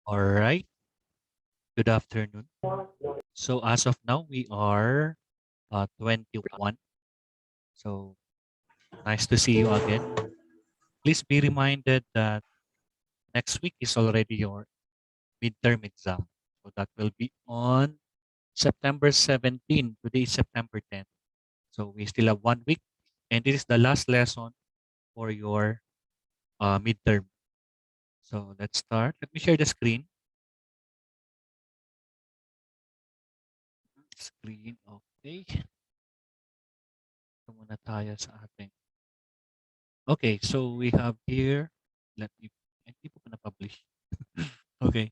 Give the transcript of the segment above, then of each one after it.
All right. Good afternoon. So as of now, we are 21. So nice to see you again. Please be reminded that next week is already your midterm exam. So that will be on September 17. Today is September 10. So we still have 1 week. And this is the last lesson for your midterm. So let's start. Let me share the screen. Screen, okay. Ito muna tayo sa ating. Okay, so we have here, let me, hindi po pa na-publish. Okay,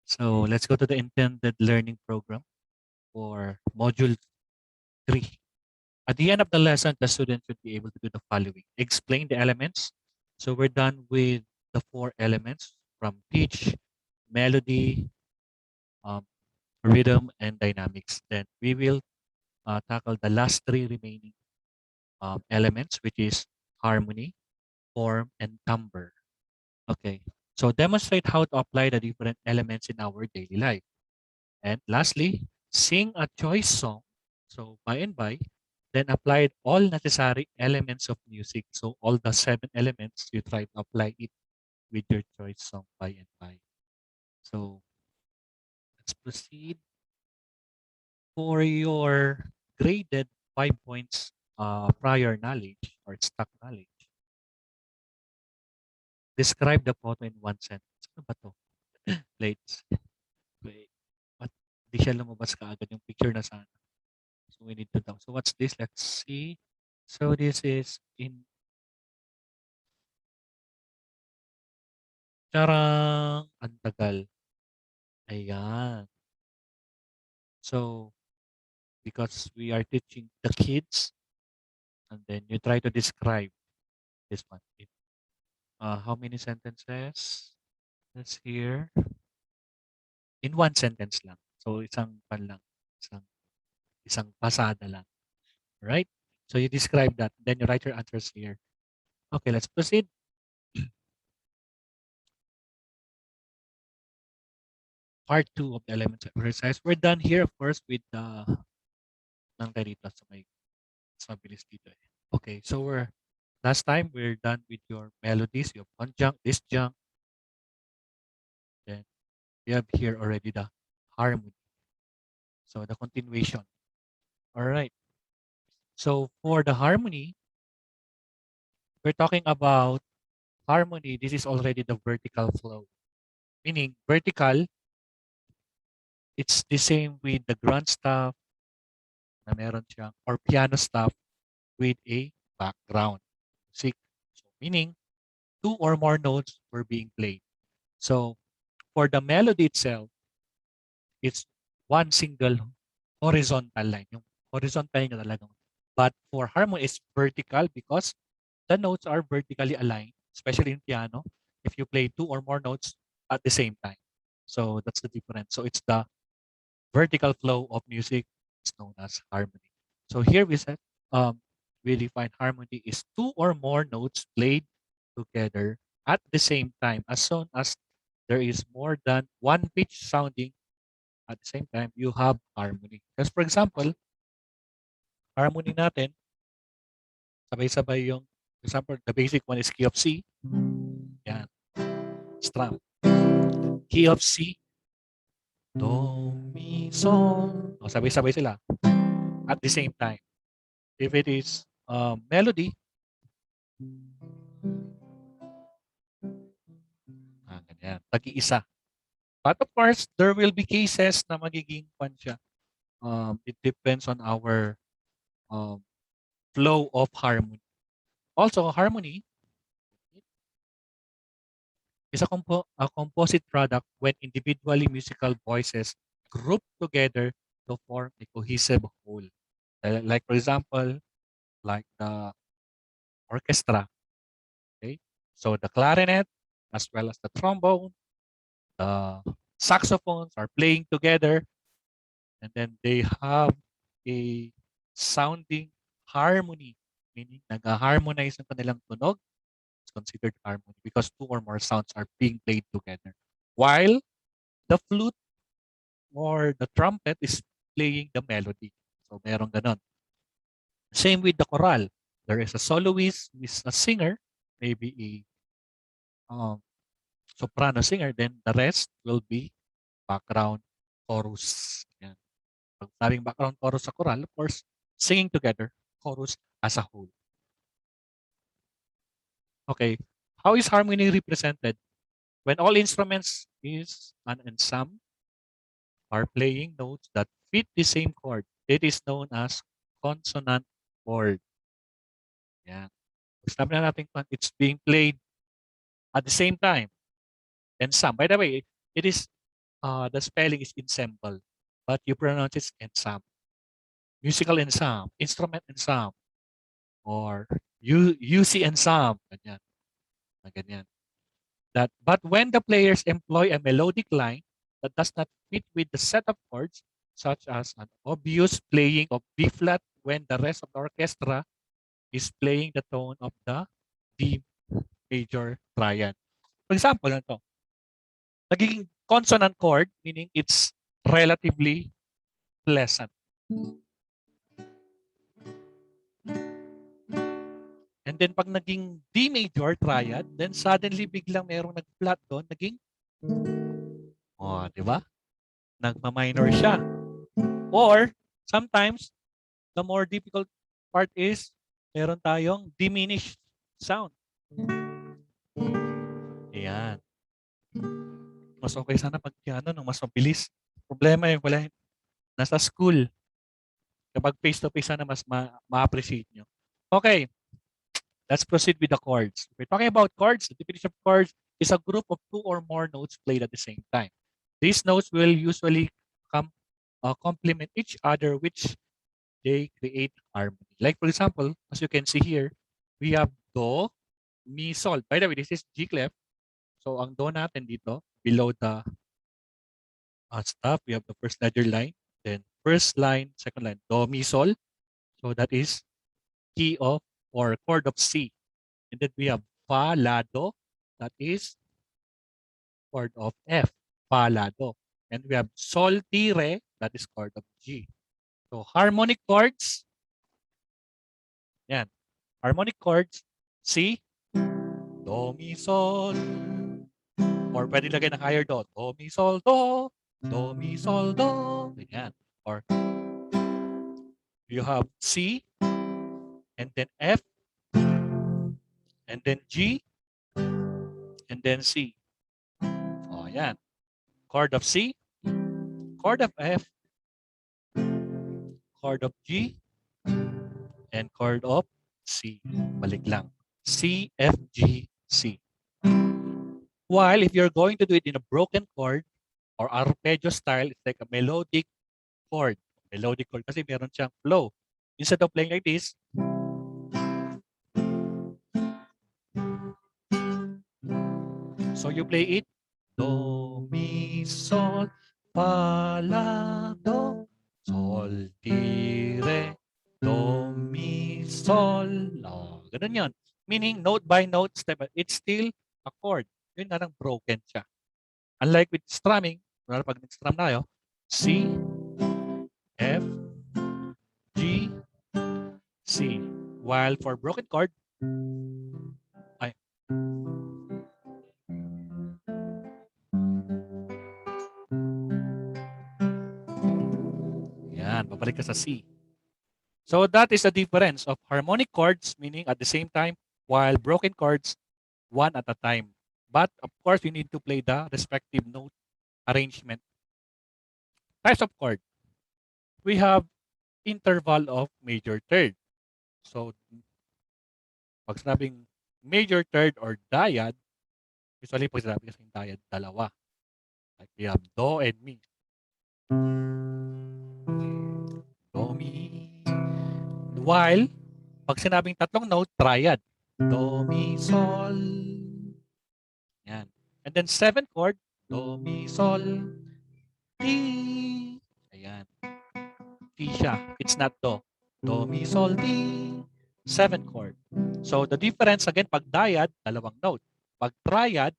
so let's go to the intended learning program for module 3. At the end of the lesson, the student should be able to do the following. Explain the elements. So we're done with the 4 elements from pitch, melody, um, rhythm, and dynamics. Then we will tackle the last 3 remaining elements, which is harmony, form, and timbre. Okay. So demonstrate how to apply the different elements in our daily life. And lastly, sing a choice song. So by and by, then apply all necessary elements of music. So all the 7 elements, you try to apply it with your choice song by and by. So let's proceed. For your graded 5 points prior knowledge or stock knowledge, describe the photo in 1 sentence. Ano ba to? Let's wait. But di siya lumabas kaagad yung picture na sana. So we need to down. So what's this? Let's see. So this is in charang ang tagal. Ayan. So because we are teaching the kids and then you try to describe this one. How many sentences? Let's hear. In 1 sentence lang. So isang pan lang. Isang, isang pasada lang. Right? So you describe that. Then you write your answers here. Okay, let's proceed. Part 2 of the elements of exercise. We're done here, of course, with the nang dito sa may mas mabilis dito eh. Okay, so last time we're done with your melodies, your conjunct, disjunct, then we have here already the harmony. So the continuation. All right. So for the harmony, we're talking about harmony. This is already the vertical flow. Meaning vertical, it's the same with the grand staff na meron siyang or piano staff with a background music. So meaning 2 or more notes were being played. So for the melody itself, it's one single horizontal line. Yung horizontal niya talaga. But for harmony, it's vertical because the notes are vertically aligned, especially in piano, if you play 2 or more notes at the same time. So that's the difference. So it's the vertical flow of music is known as harmony. So here we said, we define harmony is 2 or more notes played together at the same time. As soon as there is more than one pitch sounding at the same time, you have harmony. Because for example, harmony natin, sabay-sabay yung, for example, the basic one is key of C. Yan, strum. Key of C, do, mi, sol. O, sabay-sabay sila at the same time. If it is melody, ganyan, tag-iisa. But of course, there will be cases na magiging pan siya. It depends on our um, flow of harmony. Also, harmony is a composite product when individually musical voices group together to form a cohesive whole. Like for example, like the orchestra. Okay, so the clarinet as well as the trombone, the saxophones are playing together, and then they have a sounding harmony, meaning nag-harmonize ang kanilang tunog. It's considered harmony because 2 or more sounds are being played together. While the flute or the trumpet is playing the melody. So meron ganon. Same with the choral. There is a soloist who is a singer, maybe a soprano singer, then the rest will be background chorus. Yan. Pag sabing background chorus sa choral, of course, singing together, chorus as a whole. Okay, how is harmony represented? When all instruments is an ensemble are playing notes that fit the same chord, it is known as consonant chord. Yan. Sabi na natin, it's being played at the same time. Ensemble. By the way, it is the spelling is ensemble, but you pronounce it ensemble. Musical ensemble, instrument ensemble, or UC ensemble. Ganyan. Ganyan. But when the players employ a melodic line that does not fit with the set of chords, such as an obvious playing of B flat when the rest of the orchestra is playing the tone of the D major triad. For example, ito, nagiging consonant chord, meaning it's relatively pleasant. And then pag naging D major triad, then suddenly biglang merong nag-flat doon, naging, di ba? Nagma-minor siya. Or sometimes the more difficult part is meron tayong diminished sound. Ayan. Mas okay sana pag piano nung mas mabilis. Problema yung wala nasa school. Kapag face-to-face sana mas ma-appreciate nyo. Okay, let's proceed with the chords. We're talking about chords. The definition of chords is a group of two or more notes played at the same time. These notes will usually complement each other, which they create harmony. Like for example, as you can see here, we have Do, Mi, Sol. By the way, this is G clef. So ang Do natin dito, below the staff, we have the first ledger line. Then first line, second line, Do, Mi, Sol. So that is key of or chord of C. And then we have Fa, La, Do. That is chord of F, Fa, La, Do. And we have Sol, Ti, Re. That is chord of G. So harmonic chords, yan. Harmonic chords, C, Do, Mi, Sol. Or pwede lagay ng higher Do. Do, Mi, Sol, Do. Do, Mi, Sol, Do. Ganyan. Or you have C, and then F, and then G, and then C. O, yan. Chord of C, chord of F, chord of G, and chord of C. Balik lang. C, F, G, C. While if you're going to do it in a broken chord or arpeggio style, it's like a melodic chord. Melodic chord kasi meron siyang flow. Instead of playing like this, so you play it, Do, Mi, Sol, Fa, La, Do, Sol, Ti, Re, Do, Mi, Sol, La. Ganun yun. Meaning note by note, step, it's still a chord. Yun na lang broken siya. Unlike with strumming, pag nag-strum tayo, C, F, G, C. While for broken chord, ay, yan, babalik ka sa C. So that is the difference of harmonic chords, meaning at the same time, while broken chords, one at a time. But of course, you need to play the respective note arrangement. Types of chord. We have interval of major third. So pag sinabing major third or dyad, usually pag sinabi kasing dyad, dalawa. Like we have Do and Mi. Do, Mi. While, pag sinabing tatlong note, triad. Do, Mi, Sol. Yan. And then seventh chord, Do, Mi, Sol, Ti. Ayan. Ti siya. It's not Do. Do, Mi, Sol, Ti. Seventh chord. So the difference again, pag dyad, dalawang note. Pag triad,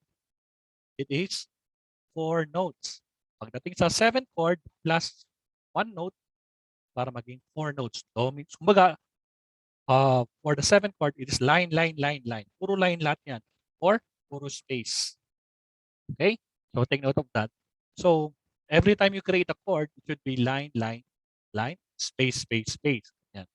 it is 4 notes. Pagdating sa 7th chord, plus 1 note para maging 4 notes. Do, kumbaga, for the 7th chord, it is line, line, line, line. Puro line lahat yan. Or puro space. Okay? So take note of that. So every time you create a chord, it should be line, line, line, space, space, space. Yan.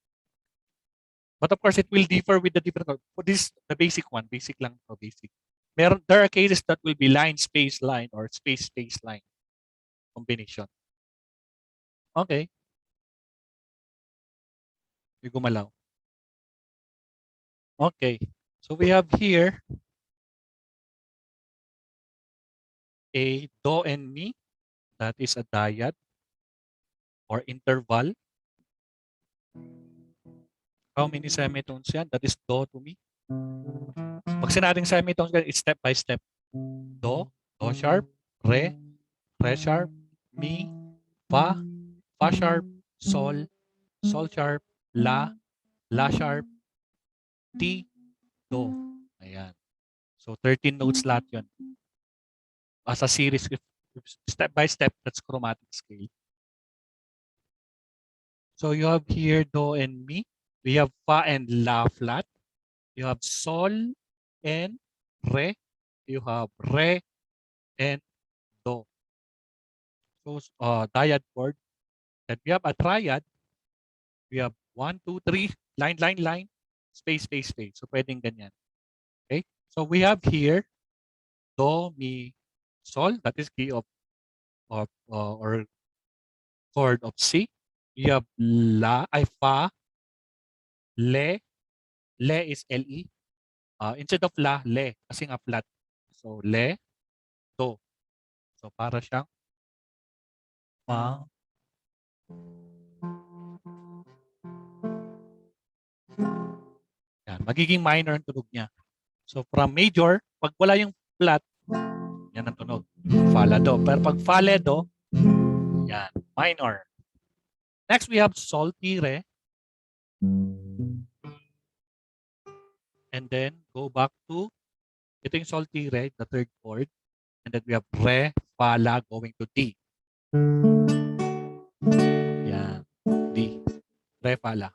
But of course, it will differ with the different chord. For this, the basic one, basic lang to basic. There are cases that will be line, space, line, or space, space, line combination. Okay. May gumalaw. Okay. So we have here a do and mi. That is a dyad or interval. How many semitones yan? That is do to mi. Pag sinabing semitones, it's step by step. Do, do sharp, re, re sharp, mi, fa sharp, sol, sol sharp, la sharp, ti, do. Ayan. So 13 notes lahat yun. As a series, step by step, that's chromatic scale. So you have here do and mi. We have fa and la flat. You have sol and re. You have re and do. So dyad chord. Then we have a triad. We have 1, 2, 3, line, line, line, space, space, space. So pwedeng ganyan. Okay? So we have here do, mi, sol. That is key of or chord of C. We have fa, le. Le is le. Instead of la, le. Kasi nga flat. So le, do. So para siyang ma. Yan. Magiging minor ang tunog niya. So from major, pag wala yung flat, yan ang tunog. Fa, la, do. Pero pag fa, le, do, yan, minor. Next, we have sol, ti, re. And then, go back to, ito yung sol, ti, re, the third chord. And then we have re, fa, la, going to D. Yan, D. Re, fa, la.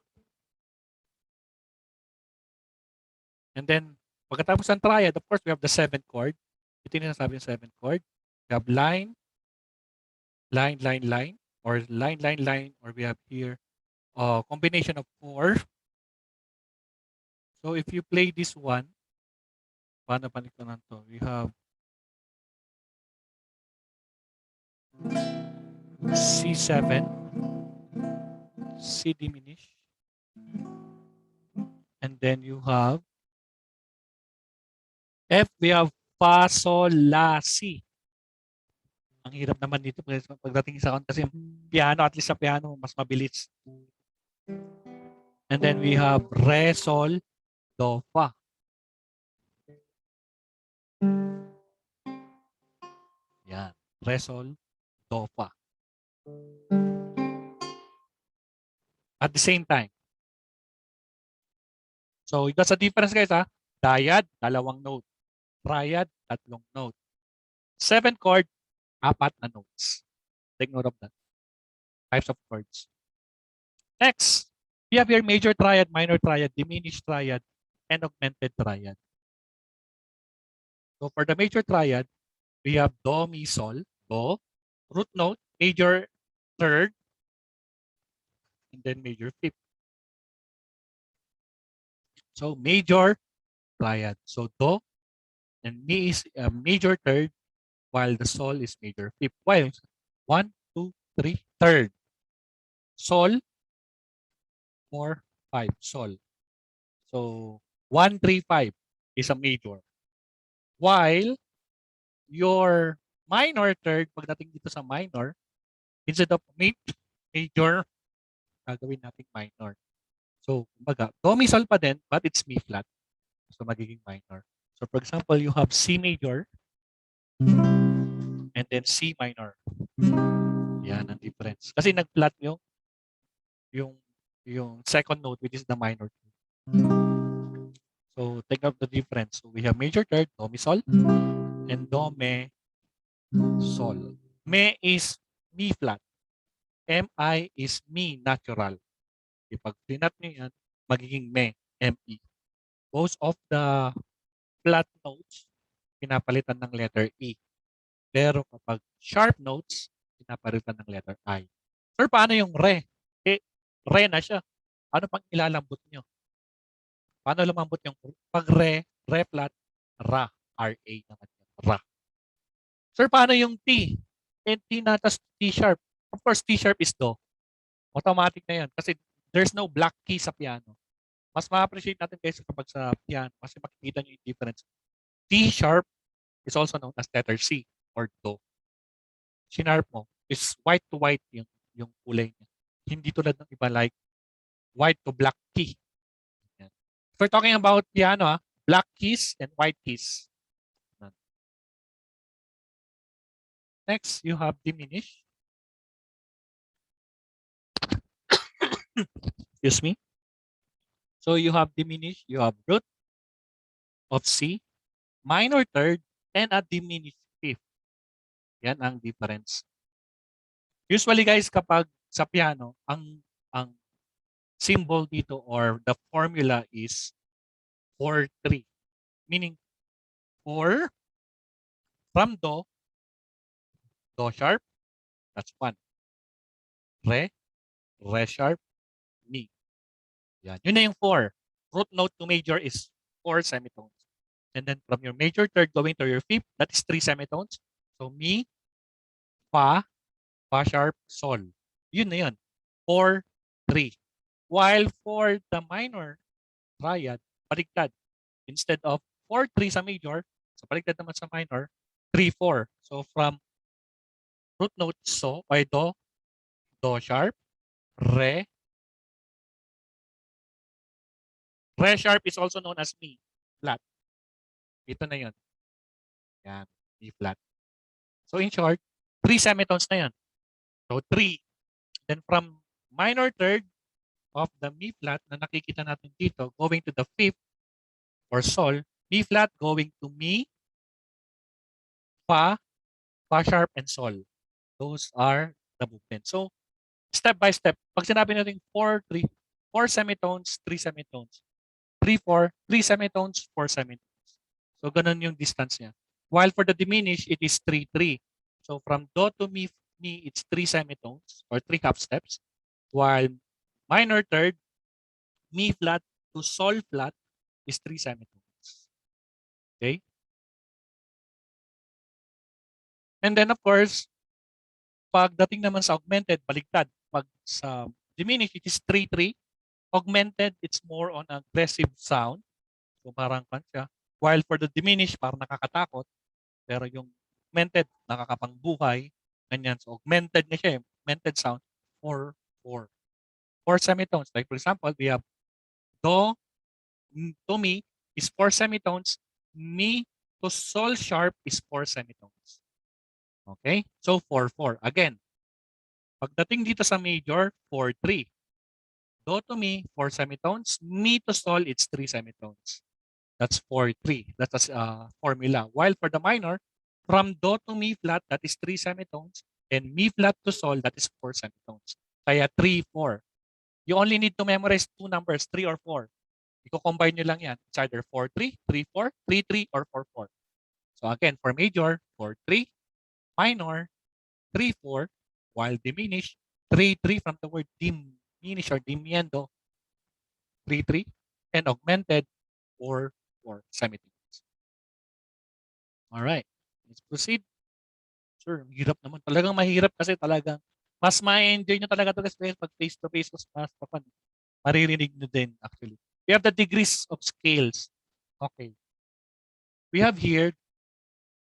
And then, pagkatapos ng triad, of course, we have the 7th chord. Ito yung nasabi yung 7th chord. We have line, line, line, line, or line, line, line, or we have here combination of 4. So if you play this one, paano paniktanan to? We have C7, C diminish, and then you have F, we have fa, sol, la, si. Ang hirap naman dito pagdating sa kasi piano, at least sa piano, mas mabilis. And then we have re, sol, do, fa. Yan. Re, sol, do, fa. At the same time. So, that's a difference guys ha. Dyad, 2 note. Triad, 3 note. 7th chord, 4 na notes. Take note of that. Types of chords. Next, we have here major triad, minor triad, diminished triad, and augmented triad. So for the major triad, we have do, mi, sol, do, root note, major third, and then major fifth. So major triad. So do and mi is a major third, while the sol is major fifth. While 1, 2, 3, third. Sol, 4, 5, sol. So 1, 3, 5 is a major. While your minor third, pagdating dito sa minor, instead of major, gagawin natin minor. So, kumbaga, do, mi, sol pa din, but it's mi flat. So, magiging minor. So, for example, you have C major and then C minor. Yan ang difference. Kasi nag-flat yung, yung second note, which is the minor. So, take out the difference. So, we have major third, do, mi, sol, and do, mi, sol. Me is mi flat. Mi is mi natural. Pag flinat nyo yan, magiging me, me. Most of the flat notes, pinapalitan ng letter E. Pero kapag sharp notes, pinapalitan ng letter I. Sir, paano yung re? Re na siya. Ano pang ilalambot nyo? Paano lumambot yung pag re flat, ra, R-A naman yun, ra. Sir, paano yung T? T na, tas T sharp. Of course, T sharp is do. Automatic na yan kasi there's no black key sa piano. Mas ma-appreciate natin guys kapag sa piano kasi makikita nyo yung difference. T sharp is also known as letter C or do. Shinarp mo is white to white yung kulay niya. Hindi tulad ng iba like white to black key. Yan. If we're talking about piano, black keys and white keys. Next, you have diminish. Excuse me. So you have diminish, you have root of C, minor third, and a diminished fifth. Yan ang difference. Usually guys, kapag sa piano, ang symbol dito or the formula is 4-3. Meaning 4 from do sharp, that's 1. Re sharp, mi. Yan. Yun na yung 4. Root note to major is 4 semitones. And then from your major third going to your fifth, that is 3 semitones. So mi, fa sharp, sol. Yun na yun. 4-3. While for the minor triad, baliktad. Instead of 4-3 sa major, so baliktad naman sa minor, 3-4. So from root note so, ay do sharp, re sharp is also known as mi, flat. Ito na yun. Yan, mi flat. So in short, 3 semitones na yan. So 3. Then from minor third of the mi flat na nakikita natin dito, going to the fifth or sol, mi flat going to mi, fa sharp, and sol. Those are the movements. So step by step, pag sinabi natin 4-3, 4 semitones, 3 semitones. 3-4, 3 semitones, 4 semitones. So ganun yung distance niya. While for the diminish, it is 3-3. So from do to mi, it's 3 semitones or 3 half steps. While minor third, mi flat to sol flat is 3 semitones. Okay? And then of course, pagdating naman sa augmented, baligtad. Pag sa diminish, it is 3-3. Augmented, it's more on aggressive sound. So parang siya. While for the diminish, parang nakakatakot. Pero yung augmented, nakakapangbuhay. Ganyan. So augmented na siya. Augmented sound, 4-4. 4 semitones. Like for example, we have do to mi is 4 semitones. Mi to sol sharp is 4 semitones. Okay? So 4-4. Again, pagdating dito sa major, 4-3. Do to mi, 4 semitones. Mi to sol, it's 3 semitones. That's 4-3. That's a formula. While for the minor, from do to mi flat, that is 3 semitones. And mi flat to sol, that is 4 semitones. Kaya 3-4. You only need to memorize 2 numbers, 3 or 4. Iko-combine nyo lang yan. It's either 4-3, 3-4, 3-3, or 4-4. So again, for major, 4-3. Minor, 3-4. While diminish, 3-3 from the word diminish or dimiendo, 3-3. And augmented, 4-4 semitones. Alright, let's proceed. Sir, hirap naman. Talagang mahirap kasi talagang mas ma-enjoy nyo talaga ito guys pag face-to-face mas maririnig nyo din actually. We have the degrees of scales. Okay. We have here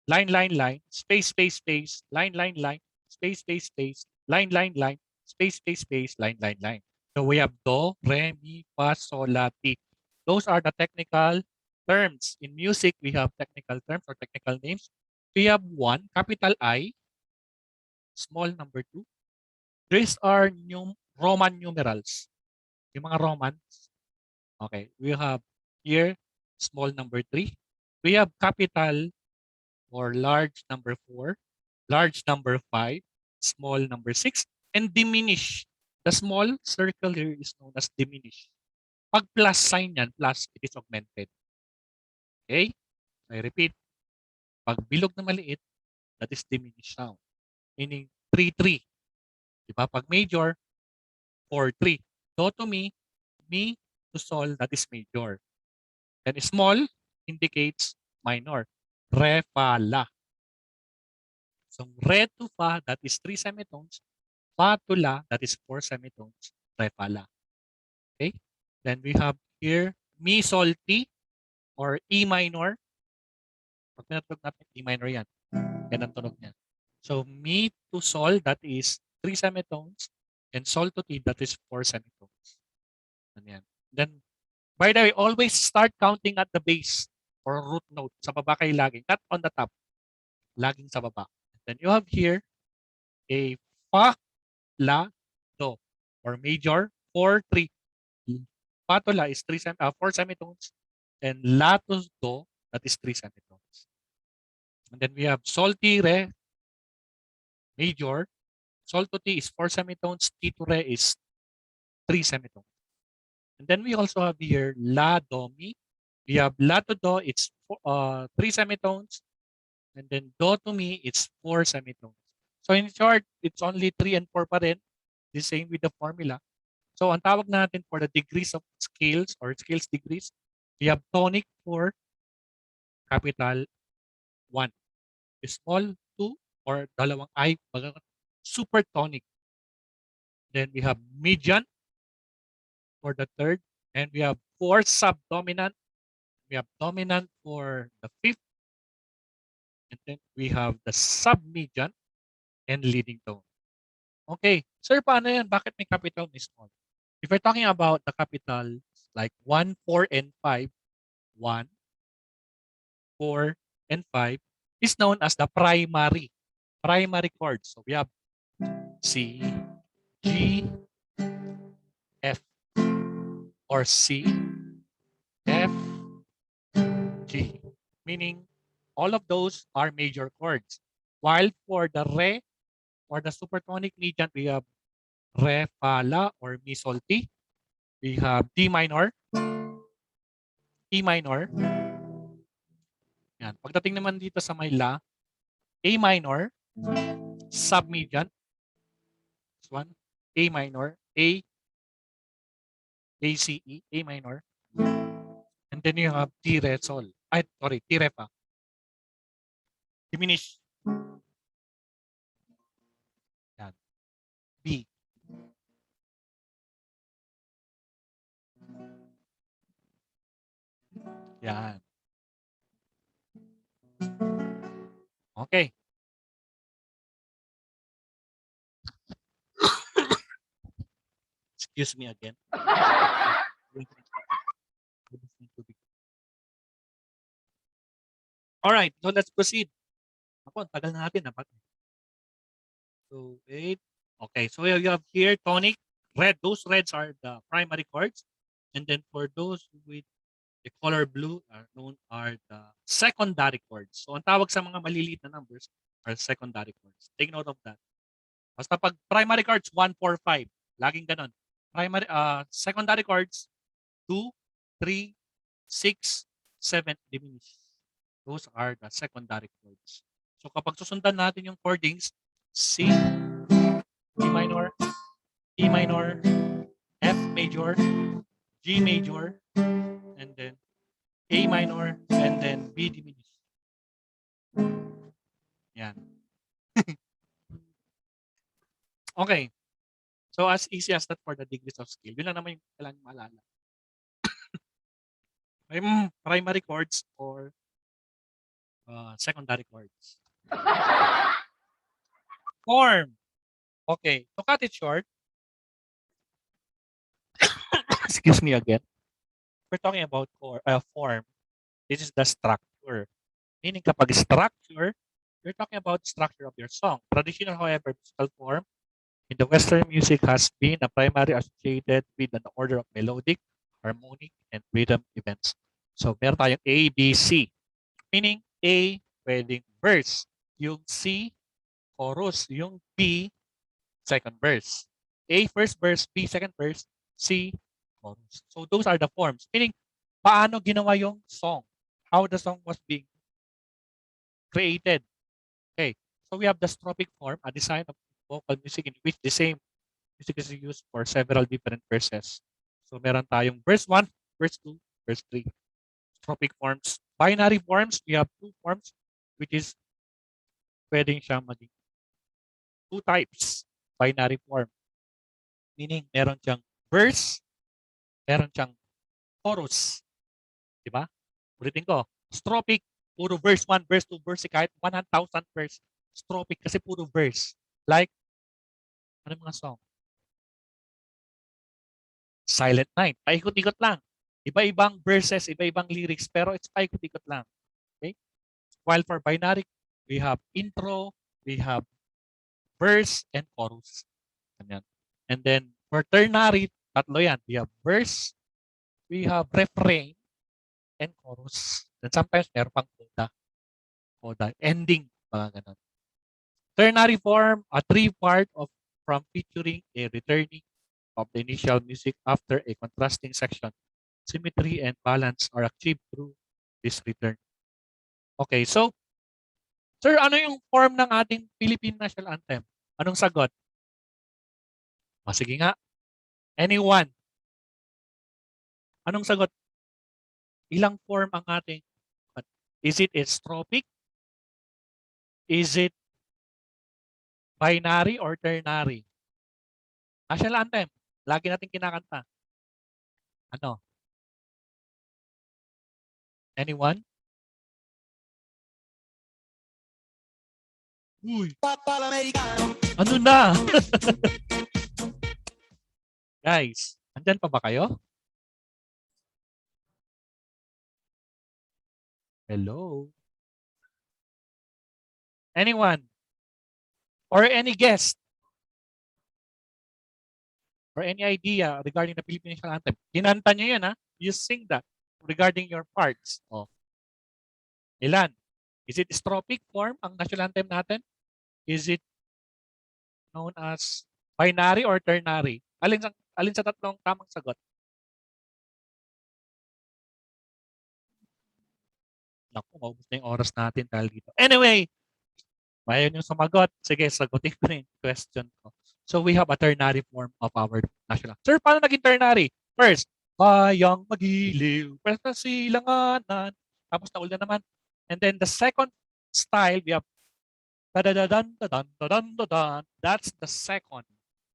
line, line, line, space, space, space, line, line, line, space, space, space, line, line, line, space, space, space, line, line, line. So we have do, re, mi, fa, sol, la, ti. Those are the technical terms. In music, we have technical terms or technical names. We have 1, capital I, small number 2. These are Roman numerals. Yung mga Romans. Okay. We have here small number 3. We have capital or large number 4, large number 5, small number 6, and diminish. The small circle here is known as diminish. Pag plus sign yan, plus, it is augmented. Okay? I repeat, pag bilog na maliit, that is diminished sound. Meaning 3-3. Diba? Pag major, 4-3. Do to mi to sol, that is major. And small indicates minor. Re, fa, la. So re to fa, that is 3 semitones. Fa to la, that is 4 semitones. Re, fa, la. Okay? Then we have here mi, sol, ti or E minor. Pag pinatugtog natin, E minor yan. Yan ang tunog niya. So mi to sol, that is 3 semitones. And sol to ti, that is 4 semitones. Yan. Then, by the way, always start counting at the base or root note. Sa baba kayo laging. Not on the top. Laging sa baba. Then you have here a fa, la, do. Or major, 4-3. Fa to la is 4 semitones. And la to do, that is 3 semitones. And then we have sol, ti, re, major. Sol to ti is 4 semitones. Ti to re is 3 semitones. And then we also have here la, do, mi. We have la to do, it's 3 semitones. And then do to mi, it's 4 semitones. So in short, it's only 3 and 4 pa rin. The same with the formula. So ang tawag natin for the degrees of scales or scales degrees, we have tonic for capital 1. Small 2 or dalawang I, supertonic. Then we have median for the third. And we have 4 subdominant. We have dominant for the fifth. And then we have the submedian and leading tone. Okay. Sir, paano yan? Bakit may capital, may small? If we're talking about the capitals like 1, 4, and 5, 1, 4, and 5 is known as the primary chords. So we have C, G, F, or C, F, G. Meaning all of those are major chords. While for the re or the supertonic median, we have re, fa, la, or mi, sol, ti. We have D minor, E minor. Yan. Pagdating naman dito sa may la, A minor, submedian. This one, A minor, A, C, E, A minor. And then you have T, re, sol. Ay, sorry, T, re, fa. Diminish. Yan. B. Yan. Okay. Excuse me again. All right, so let's proceed. Ako, tagal na natin. So, 8. Okay, so you have here tonic, red. Those reds are the primary chords. And then for those with the color blue are the secondary chords. So, ang tawag sa mga maliliit na numbers are secondary chords. Take note of that. Basta pag primary chords, 1, 4, 5. Laging ganon. Secondary chords, 2, 3, 6, 7, diminish. Those are the secondary chords. So kapag susundan natin yung chordings, C, D minor, E minor, F major, G major, and then A minor, and then B diminished. Yan. Okay. So as easy as that for the degrees of scale. Yun lang naman yung kailangan maalala. Primary chords or secondary chords. Form. Okay. To cut it short, excuse me again. We're talking about form. This is the structure. Meaning kapag structure, you're talking about structure of your song. Traditional, however, musical form in the Western music has been a primary associated with an order of melodic, harmonic, and rhythm events. So meron tayong A, B, C. Meaning A, pwedeng verse. Yung C, chorus. Yung B, second verse. A, first verse. B, second verse. C, chorus. So those are the forms. Meaning, paano ginawa yung song? How the song was being created. Okay. So we have the strophic form, a design of vocal music in which the same music is used for several different verses. So meron tayong verse 1, verse 2, verse 3. Strophic forms. Binary forms, we have two forms, which is pwedeng siya maging two types. Binary form. Meaning, meron siyang verse, meron siyang chorus. Diba? Ulitin ko. Strophic, puro verse 1, verse 2, verse 3, kahit 100,000 verse. Strophic kasi puro verse. Like, ano mga song? Silent Night. Paikot-ikot lang. Iba-ibang verses, iba-ibang lyrics, pero it's paikot-ikot lang. Okay? While for binary, we have intro, we have verse, and chorus. Ganyan. And then, for ternary, tatlo yan. We have verse, we have refrain, and chorus. Then sometimes, meron pang coda. Coda. Ending. Mga ganun. Ternary form, a three-part of from featuring a returning of the initial music after a contrasting section. Symmetry and balance are achieved through this return. Okay, so, sir, ano yung form ng ating Philippine National Anthem? Anong sagot? Sige nga. Anyone? Anong sagot? Ilang form ang ating? Is it a strophic? Is it binary or ternary? National Anthem. Lagi natin kinakanta. Ano? Anyone? Uy. Ano na? Guys, andyan pa ba kayo? Hello? Anyone? Or any guest? Or any idea regarding the Philippine National Anthem? Kinanta nyo yan, ha? You sing that regarding your parts. Oh. Ilan? Is it strophic form ang national anthem natin? Is it known as binary or ternary? Alin sa tatlong tamang sagot? Naku, maubos na yung oras natin dahil dito. Anyway, mayon yung sumagot. Sige, sagutin ko na yung question ko. So we have a ternary form of our national. Sir, paano naging ternary? First, bayang magiliw, pwesta silanganan. Tapos naula naman. And then the second style, we have da-da-da-dan, da-dan, da-dan, da-dan. That's the second,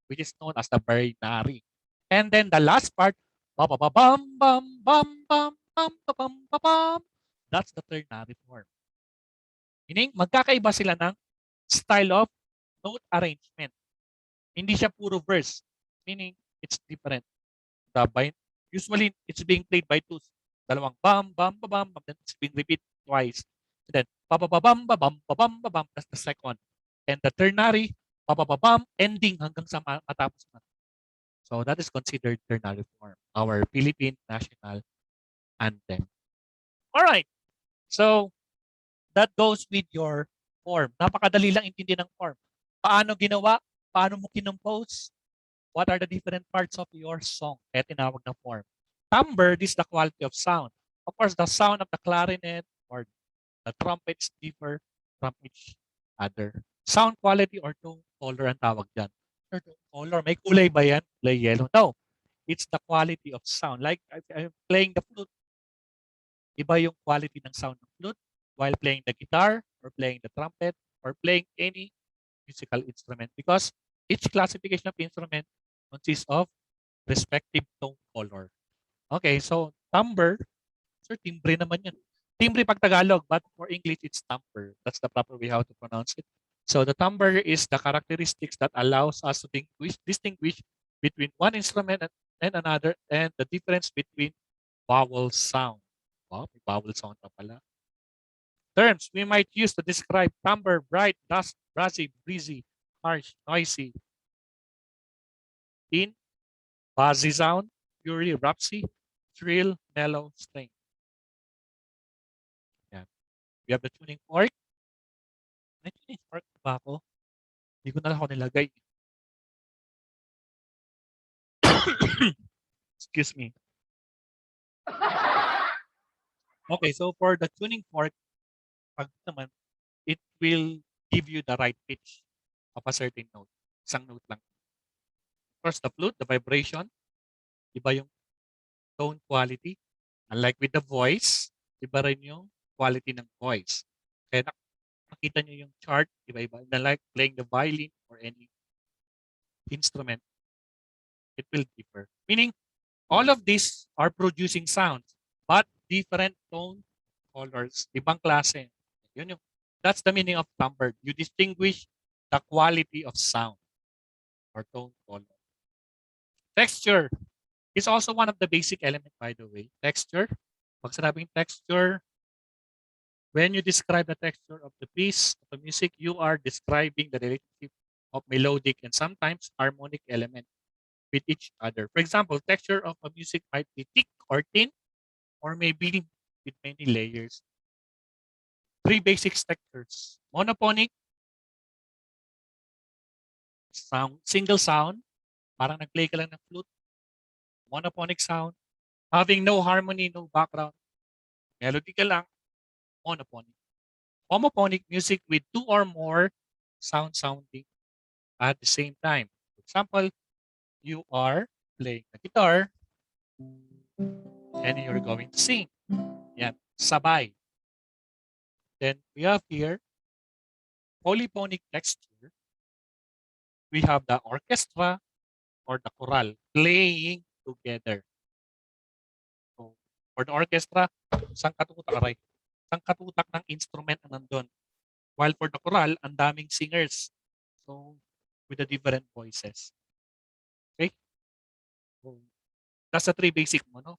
which is known as the binary. And then the last part, ba-ba-ba-bam, bam, bam, bam, bam, bam, bam, bam. That's the ternary form. Meaning, magkakaiba sila ng style of note arrangement. Hindi siya puro verse. Meaning, it's different. Usually, it's being played by twos. Dalawang bam, bam, bam, bam, then it's being repeated twice. And then, ba-ba-ba-bam, ba-bam, ba-bam, ba-bam, that's the second. And the ternary, ba-ba-ba-bam, ending hanggang sa matapos na. So, that is considered ternary form, our Philippine National Anthem. All right. So, that goes with your form. Napakadali lang intindi ng form. Paano ginawa? Paano mo kinompose? What are the different parts of your song? Kaya tinawag na form. Timbre, this is the quality of sound. Of course, the sound of the clarinet or the trumpets differ from each other. Sound quality or tone color ang tawag dyan. Or tone color, may kulay ba yan? Kulay yellow? No. It's the quality of sound. Like I'm playing the flute, iba yung quality ng sound ng flute while playing the guitar or playing the trumpet or playing any musical instrument because each classification of instrument consists of respective tone color. Okay, so timbre, sir, timbre naman yan. Timbre pag Tagalog, but for English, it's timbre. That's the proper way how to pronounce it. So the timbre is the characteristics that allows us to distinguish between one instrument and another and the difference between vowel sound. Wow, may vowel sound pa pala. Terms we might use to describe timbre: bright, dusk, brassy, breezy, harsh, noisy. In fuzzy sound, purely rapsy, shrill, mellow, string. Yan. We have the tuning fork. May tuning fork ba ako? Hindi ko na lang ako nilagay. Excuse me. Okay, so for the tuning fork, pag naman, it will give you the right pitch of a certain note. Isang note lang. First, the flute, the vibration, iba yung tone quality. Unlike with the voice, iba rin yung quality ng voice. Kaya nakita nyo yung chart, iba-iba. Na like playing the violin or any instrument, it will differ. Meaning, all of these are producing sounds, but different tone colors, ibang klase. Yun yung, that's the meaning of timbre. You distinguish the quality of sound or tone color. Texture is also one of the basic elements, by the way. Texture. Pag sinabing texture, when you describe the texture of the piece of the music, you are describing the relationship of melodic and sometimes harmonic element with each other. For example, texture of a music might be thick or thin, or maybe with many layers. Three basic textures. Monophonic, sound, single sound, parang nag-play ka lang ng flute. Monophonic sound, having no harmony, no background. Melody ka lang, monophonic. Homophonic music with two or more sounding at the same time. For example, you are playing the guitar and you're going to sing. Yan, sabay. Then we have here polyphonic texture. We have the orchestra or the choral playing together. So, for the orchestra, isang katutak, aray, isang katutak ng instrument ang nandun. While for the choral, ang daming singers. So, with the different voices. Okay? So, that's the three basic mono.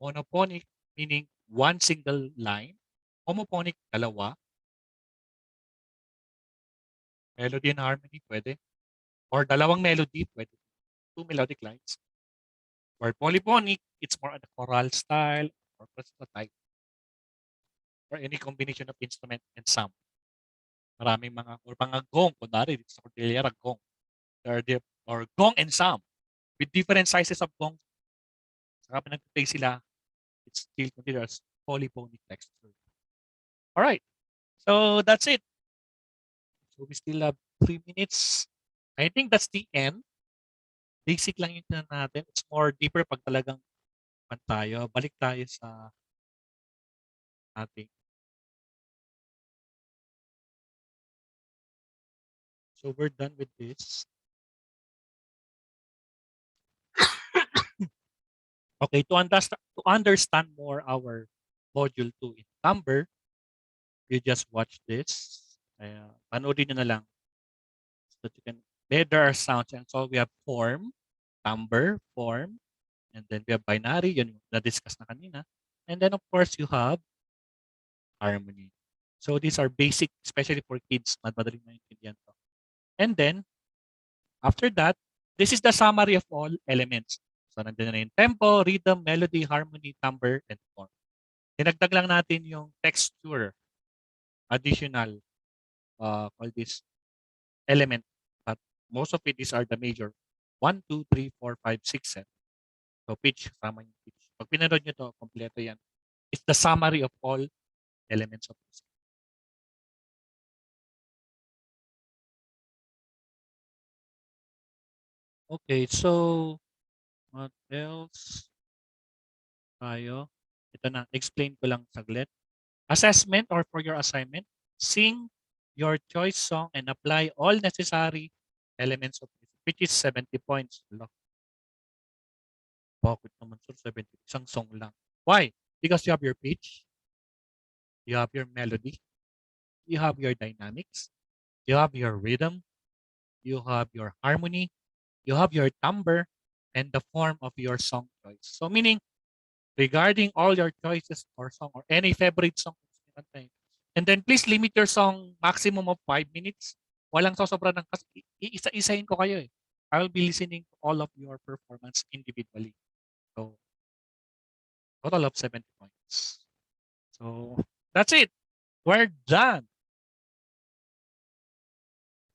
Monophonic, meaning one single line. Homophonic, dalawa. Melody and harmony, pwede. Or dalawang melody, pwede. Two melodic lines. Or polyphonic, it's more on the choral style, orchestra type, or any combination of instrument and sound. Maraming mga gong, kunwari dito sa Cordillera, gong. Or gong and sound with different sizes of gong. Saka pa nag-play sila, it's still considered as polyphonic texture. All right, so that's it. So we still have 3 minutes. I think that's the end. Basic lang yung tinan natin. It's more deeper pag talagang tayo. Balik tayo sa ating. So we're done with this. Okay, to understand more our module 2 in timbre, you just watch this. Panoodin nyo na lang. So that you can, there are sounds. And so we have form, timbre, form, and then we have binary, yun yung na-discuss na kanina. And then of course you have harmony. So these are basic, especially for kids, madaling maintindihan to. And then, after that, this is the summary of all elements. So nandiyan na yung tempo, rhythm, melody, harmony, timbre, and form. Dinagdag lang natin yung texture, additional, all this element. But most of it, these are the major. 1, 2, 3, 4, 5, 6, 7. So pitch, sama yung pitch. Pag pinanood nyo to, kompleto yan. It's the summary of all elements of music. Okay, so what else tayo? Ito na, explain ko lang saglit. Assessment or for your assignment, sing your choice song and apply all necessary elements of music, which is 70 points. Bakit naman sir 70? Isang song lang. Why? Because you have your pitch, you have your melody, you have your dynamics, you have your rhythm, you have your harmony, you have your timbre, and the form of your song choice. So meaning, regarding all your choices or song or any favorite song, and then please limit your song maximum of 5 minutes. Walang sosobra ng kasi iisa-isahin ko kayo eh. I will be listening to all of your performance individually. So, total of 70 points. So, that's it. We're done.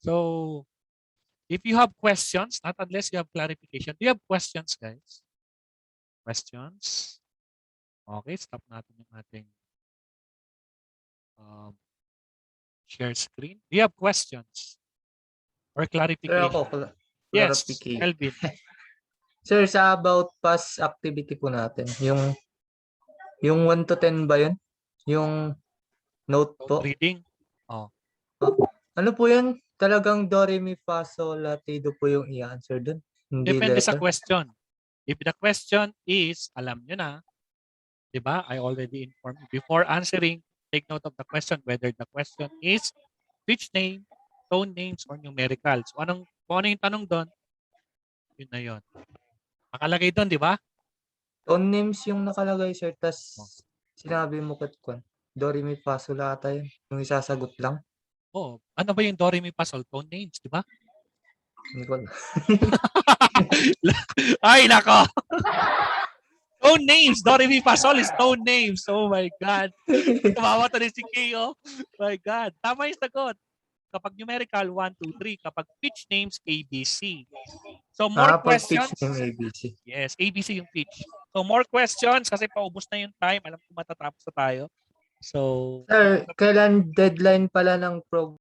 So, If you have questions, not unless you have clarification. Do you have questions, guys? Questions? Okay, stop natin yung ating share screen. Do you have questions or Sir, clarification? ako, Yes, clarification. Elvin. Sir, sa about past activity po natin, yung 1 to 10 ba yun? Yung note Note po? reading. Oh. Ano po yun? Talagang do, re, mi, fa, sol, la, ti, do po yung i-answer dun? Hindi Depende sa letter? question. If the question is, alam nyo na, di ba? I already informed you. Before answering, take note of the question, whether the question is speech name, tone names, or numerical. So, kung ano yung tanong doon, yun na yun. Nakalagay doon, di ba? Tone names yung nakalagay, sir. Tas Oh. sinabi mo kwan. Do, re, mi, fa, sol, ata yun. Yung isasagot lang. Oh, ano ba yung do, re, mi, fa, sol? Tone names, di ba? Hindi ko alam. Ay, nako! Tone names! Do, re, mi, fa, sol is tone names. Oh my God. Tumawa to si Keo. My God. Tama yung sagot. Kapag numerical, 1, 2, 3. Kapag pitch names, ABC. So, more Pag pitch questions. name ABC. Yes, ABC yung pitch. So, more questions kasi paubos na yung time. Alam ko matatapos na tayo. So, Sir, kailan deadline pala ng program?